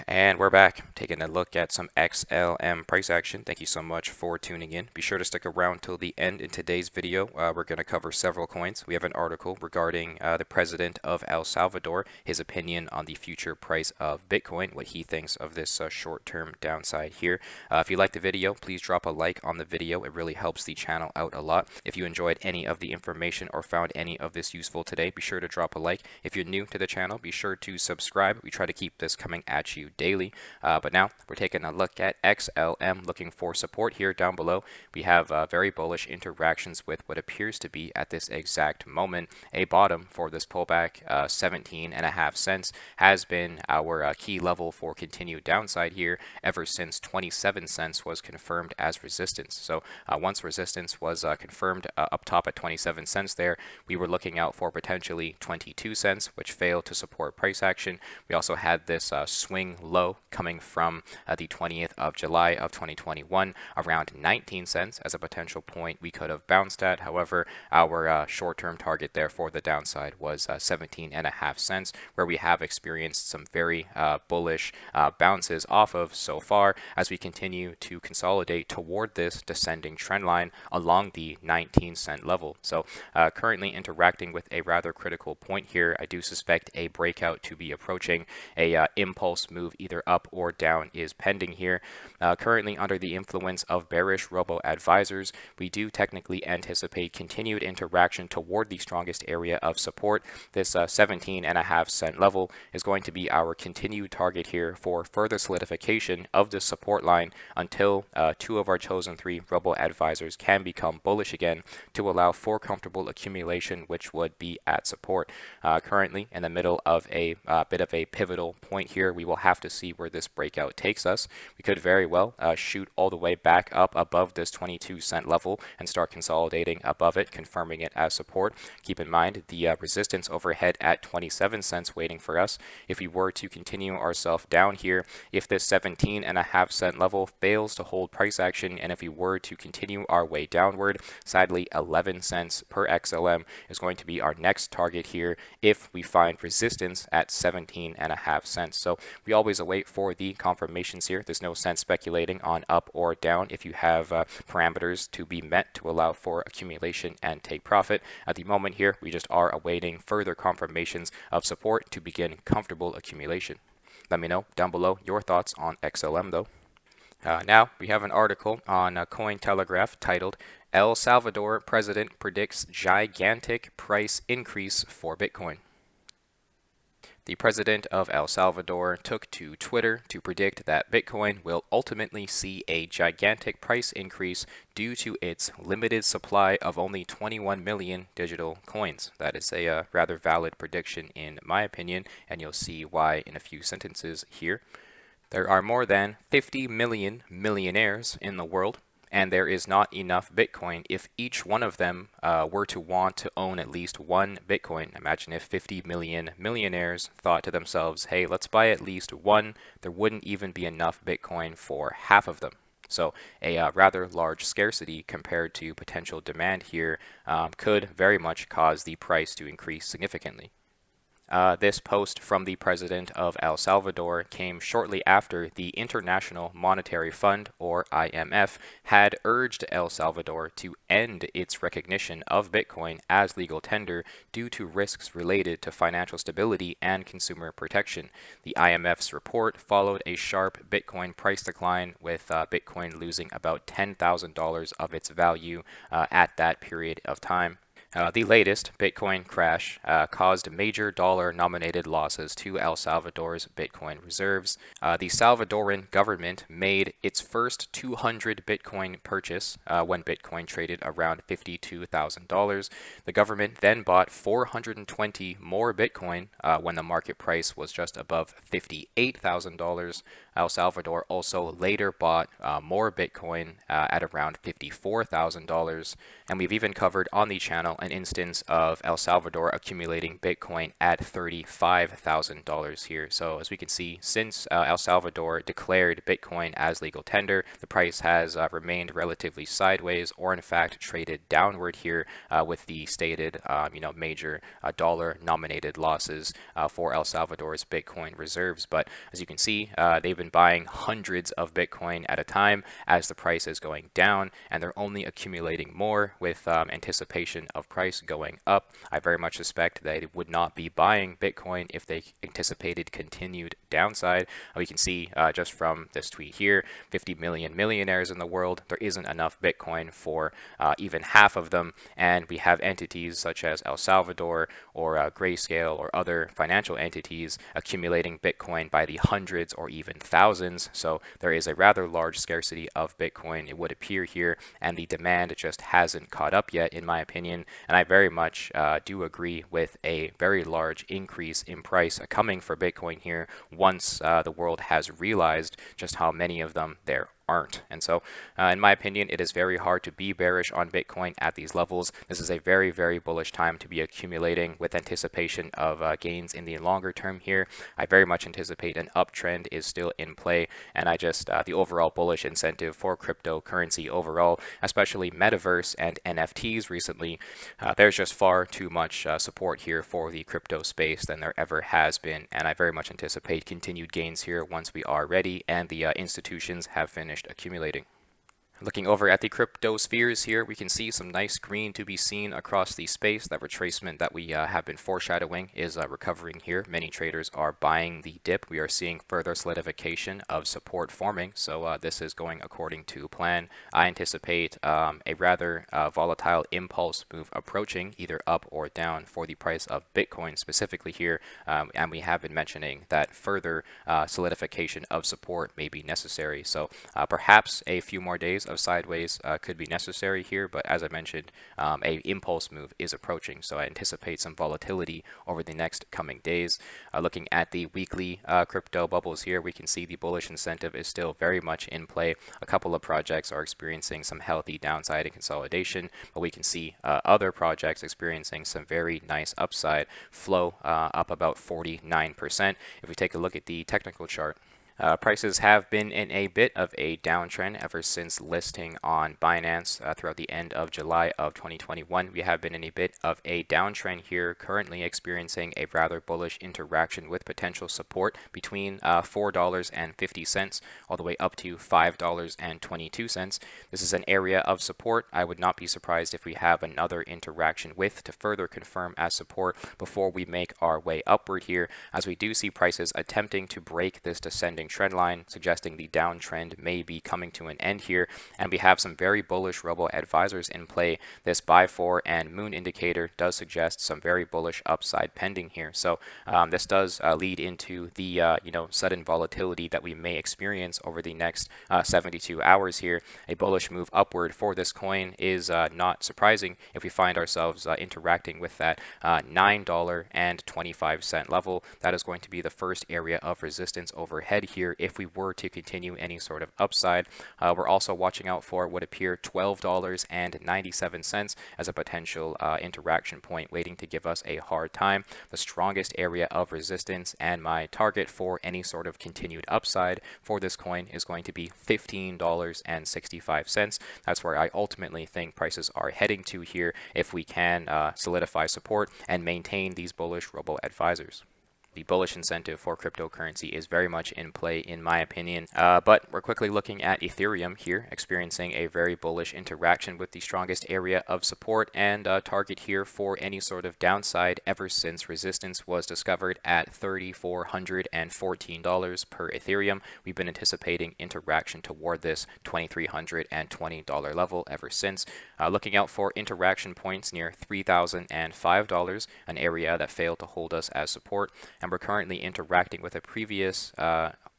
And we're back, taking a look at some XLM price action. Thank you so much for tuning in. Be sure to stick around till the end. In today's video, we're going to cover several coins. We have an article regarding the president of El Salvador, his opinion on the future price of Bitcoin, what he thinks of this short-term downside here. If you like the video, please drop a like on the video. It really helps the channel out a lot. If you enjoyed any of the information or found any of this useful today, be sure to drop a like. If you're new to the channel, be sure to subscribe. We try to keep this coming at you daily. But now we're taking a look at XLM, looking for support here down below. We have very bullish interactions with what appears to be at this exact moment a bottom for this pullback. 17.5 cents has been our key level for continued downside here ever since 27 cents was confirmed as resistance. So once resistance was confirmed up top at 27 cents there, we were looking out for potentially 22 cents, which failed to support price action. We also had this swing low coming from the 20th of July of 2021 around 19 cents as a potential point we could have bounced at. However, our short-term target there for the downside was 17.5 cents, where we have experienced some very bullish bounces off of so far as we continue to consolidate toward this descending trend line along the 19-cent level. So currently interacting with a rather critical point here. I do suspect a breakout to be approaching. A impulse move either up or down is pending here. Currently under the influence of bearish Robo advisors, we do technically anticipate continued interaction toward the strongest area of support. This 17.5 cent level is going to be our continued target here for further solidification of the support line until two of our chosen three Robo advisors can become bullish again to allow for comfortable accumulation, which would be at support. Currently in the middle of a bit of a pivotal point here. We will have to see where this breakout takes us. We could very well shoot all the way back up above this 22-cent level and start consolidating above it, confirming it as support. Keep in mind the resistance overhead at 27 cents waiting for us. If we were to continue ourselves down here, if this 17.5 cent level fails to hold price action, and if we were to continue our way downward, sadly 11 cents per XLM is going to be our next target here if we find resistance at 17.5 cents. So we always await for the confirmations here. There's no sense speculating on up or down if you have parameters to be met to allow for accumulation and take profit. At the moment here, we just are awaiting further confirmations of support to begin comfortable accumulation. Let me know down below your thoughts on XLM though. Now we have an article on Cointelegraph titled El Salvador President Predicts Gigantic Price Increase for Bitcoin. The president of El Salvador took to Twitter to predict that Bitcoin will ultimately see a gigantic price increase due to its limited supply of only 21 million digital coins. That is a rather valid prediction in my opinion, and you'll see why in a few sentences here. There are more than 50 million millionaires in the world, and there is not enough Bitcoin if each one of them were to want to own at least one Bitcoin. Imagine if 50 million millionaires thought to themselves, hey, let's buy at least one. There wouldn't even be enough Bitcoin for half of them. So a rather large scarcity compared to potential demand here could very much cause the price to increase significantly. This post from the president of El Salvador came shortly after the International Monetary Fund, or IMF, had urged El Salvador to end its recognition of Bitcoin as legal tender due to risks related to financial stability and consumer protection. The IMF's report followed a sharp Bitcoin price decline, with Bitcoin losing about $10,000 of its value at that period of time. The latest Bitcoin crash caused major dollar-nominated losses to El Salvador's Bitcoin reserves. The Salvadoran government made its first 200 Bitcoin purchase when Bitcoin traded around $52,000. The government then bought 420 more Bitcoin when the market price was just above $58,000. El Salvador also later bought more Bitcoin at around $54,000. And we've even covered on the channel an instance of El Salvador accumulating Bitcoin at $35,000 here. So as we can see, since El Salvador declared Bitcoin as legal tender, the price has remained relatively sideways, or in fact traded downward here with the stated major dollar nominated losses for El Salvador's Bitcoin reserves. But as you can see, they've been buying hundreds of Bitcoin at a time as the price is going down, and they're only accumulating more with anticipation of price going up. I very much suspect that they would not be buying Bitcoin if they anticipated continued downside. We can see just from this tweet here, 50 million millionaires in the world. There isn't enough Bitcoin for even half of them, and we have entities such as El Salvador or Grayscale or other financial entities accumulating Bitcoin by the hundreds or even thousands. So there is a rather large scarcity of Bitcoin, it would appear here, and the demand just hasn't caught up yet, in my opinion. And I very much do agree with a very large increase in price coming for Bitcoin here once the world has realized just how many of them there aren't. And so, in my opinion, it is very hard to be bearish on Bitcoin at these levels. This is a very, very bullish time to be accumulating with anticipation of gains in the longer term here. I very much anticipate an uptrend is still in play, and I just, the overall bullish incentive for cryptocurrency overall, especially metaverse and NFTs recently, there's just far too much support here for the crypto space than there ever has been, and I very much anticipate continued gains here once we are ready and the institutions have finished accumulating. Looking over at the Cryptospheres here, we can see some nice green to be seen across the space. That retracement that we have been foreshadowing is recovering here. Many traders are buying the dip. We are seeing further solidification of support forming, so this is going according to plan. I anticipate a rather volatile impulse move approaching, either up or down, for the price of Bitcoin specifically here, and we have been mentioning that further solidification of support may be necessary. So perhaps a few more days of sideways could be necessary here, but as I mentioned, a impulse move is approaching, so I anticipate some volatility over the next coming days. Looking at the weekly crypto bubbles here, we can see the bullish incentive is still very much in play. A couple of projects are experiencing some healthy downside and consolidation, but we can see other projects experiencing some very nice upside flow, up about 49%. If we take a look at the technical chart, prices have been in a bit of a downtrend ever since listing on Binance throughout the end of July of 2021. We have been in a bit of a downtrend here, currently experiencing a rather bullish interaction with potential support between $4.50 all the way up to $5.22. This is an area of support I would not be surprised if we have another interaction with to further confirm as support before we make our way upward here, as we do see prices attempting to break this descending trend line, suggesting the downtrend may be coming to an end here. And we have some very bullish Robo advisors in play. This buy for and moon indicator does suggest some very bullish upside pending here. So this does lead into the sudden volatility that we may experience over the next 72 hours here. A bullish move upward for this coin is not surprising if we find ourselves interacting with that $9.25 level. That is going to be the first area of resistance overhead here if we were to continue any sort of upside. We're also watching out for what appear $12.97 as a potential interaction point waiting to give us a hard time. The strongest area of resistance and my target for any sort of continued upside for this coin is going to be $15.65. That's where I ultimately think prices are heading to here if we can solidify support and maintain these bullish Robo advisors. The bullish incentive for cryptocurrency is very much in play, in my opinion. But we're quickly looking at Ethereum here, experiencing a very bullish interaction with the strongest area of support and target here for any sort of downside ever since resistance was discovered at $3,414 per Ethereum. We've been anticipating interaction toward this $2,320 level ever since. Looking out for interaction points near $3,005, an area that failed to hold us as support. And we're currently interacting with a previous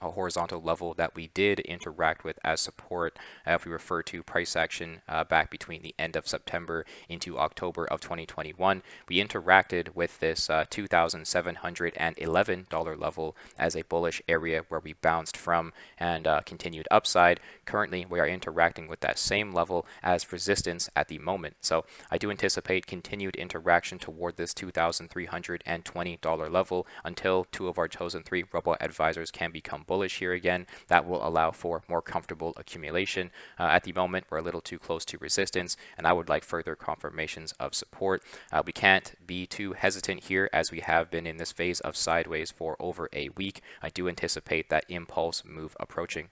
a horizontal level that we did interact with as support if we refer to price action back between the end of September into October of 2021. We interacted with this $2,711 level as a bullish area where we bounced from and continued upside. Currently, we are interacting with that same level as resistance at the moment. So I do anticipate continued interaction toward this $2,320 level until two of our chosen three Robo advisors can become bullish here again. That will allow for more comfortable accumulation. At the moment, we're a little too close to resistance, and I would like further confirmations of support. We can't be too hesitant here as we have been in this phase of sideways for over a week. I do anticipate that impulse move approaching.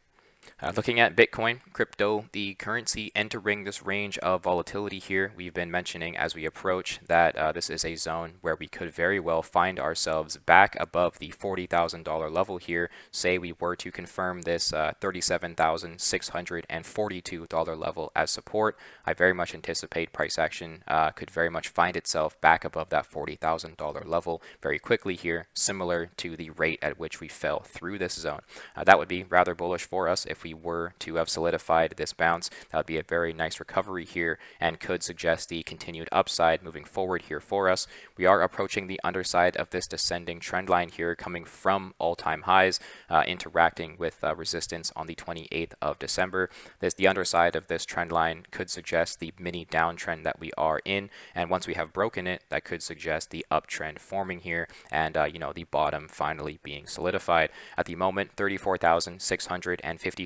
Looking at Bitcoin, crypto, the currency entering this range of volatility here, we've been mentioning as we approach that this is a zone where we could very well find ourselves back above the $40,000 level here. Say we were to confirm this $37,642 level as support. I very much anticipate price action could very much find itself back above that $40,000 level very quickly here, similar to the rate at which we fell through this zone. That would be rather bullish for us if we were to have solidified this bounce. That would be a very nice recovery here and could suggest the continued upside moving forward here for us. We are approaching the underside of this descending trend line here, coming from all-time highs, interacting with resistance on the 28th of December. The underside of this trend line could suggest the mini downtrend that we are in, and once we have broken it, that could suggest the uptrend forming here and the bottom finally being solidified. At the moment, $34,655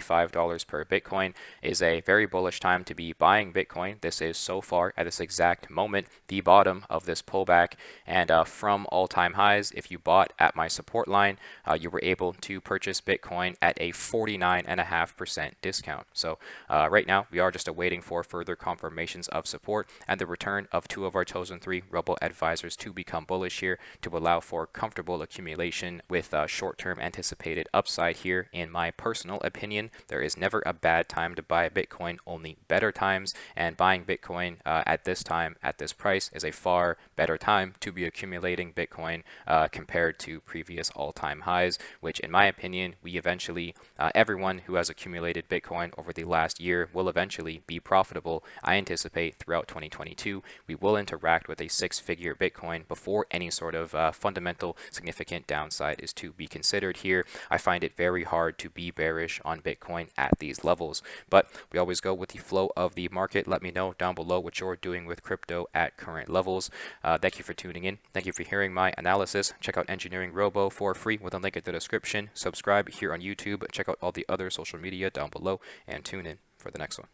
per Bitcoin is a very bullish time to be buying Bitcoin. This is so far at this exact moment the bottom of this pullback, and from all-time highs, if you bought at my support line, you were able to purchase Bitcoin at a 49.5% discount. So right now we are just awaiting for further confirmations of support and the return of two of our chosen three Robo advisors to become bullish here to allow for comfortable accumulation with short-term anticipated upside here. In my personal opinion, there is never a bad time to buy Bitcoin, only better times, and buying Bitcoin at this time, at this price, is a far better time to be accumulating Bitcoin compared to previous all-time highs, which in my opinion, everyone who has accumulated Bitcoin over the last year will eventually be profitable. I anticipate throughout 2022, we will interact with a six-figure Bitcoin before any sort of fundamental significant downside is to be considered here. I find it very hard to be bearish on Bitcoin at these levels, but we always go with the flow of the market. Let me know down below what you're doing with crypto at current levels. Thank you for tuning in. Thank you for hearing my analysis. Check out EngineeringRobo for free with a link in the description. Subscribe here on YouTube. Check out all the other social media down below and tune in for the next one.